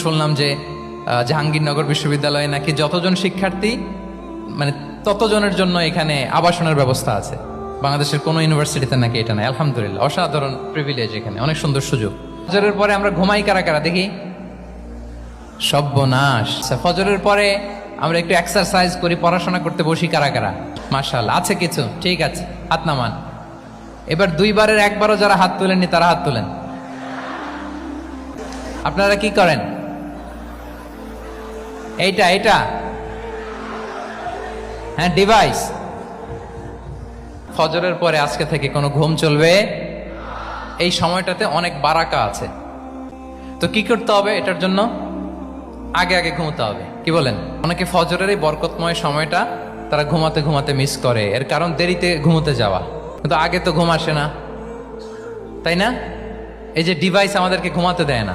শুনলাম যে জাহাঙ্গীরনগর বিশ্ববিদ্যালয়ে নাকি যতজন শিক্ষার্থী মানে ততজনের জন্য এখানে আবাসনের ব্যবস্থা আছে। বাংলাদেশের কোনো ইউনিভার্সিটিতে নাকি এটা নাই। আলহামদুলিল্লাহ, অসাধারণ প্রিভিলেজ, এখানে অনেক সুন্দর সুযোগ। ফজরের পরে আমরা ঘুমাই কারা কারা দেখি? সর্বনাশ। ফজরের পরে আমরা একটু এক্সারসাইজ করি, পড়াশোনা করতে বসি কারা কারা? মাশাআল্লাহ, আছে কিছু? ঠিক আছে, হাত নামান। এবার দুইবারের একবারও যারা হাত তোলেননি তারা হাত তোলেন। আপনারা কি করেন? এইটা হ্যাঁ, ডিভাইস। ফজরের পরে আজকে থেকে কোনো ঘুম চলবে? এই সময়টাতে অনেক বারাকা আছে। তো কি করতে হবে এটার জন্য? আগে আগে ঘুমোতে হবে। কি বলেন? অনেকে ফজরের এই বরকতময় সময়টা তারা ঘুমাতে ঘুমাতে মিস করে। এর কারণ দেরিতে ঘুমোতে যাওয়া, কিন্তু আগে তো ঘুম আসে না, তাই না? এই যে ডিভাইস আমাদেরকে ঘুমাতে দেয় না।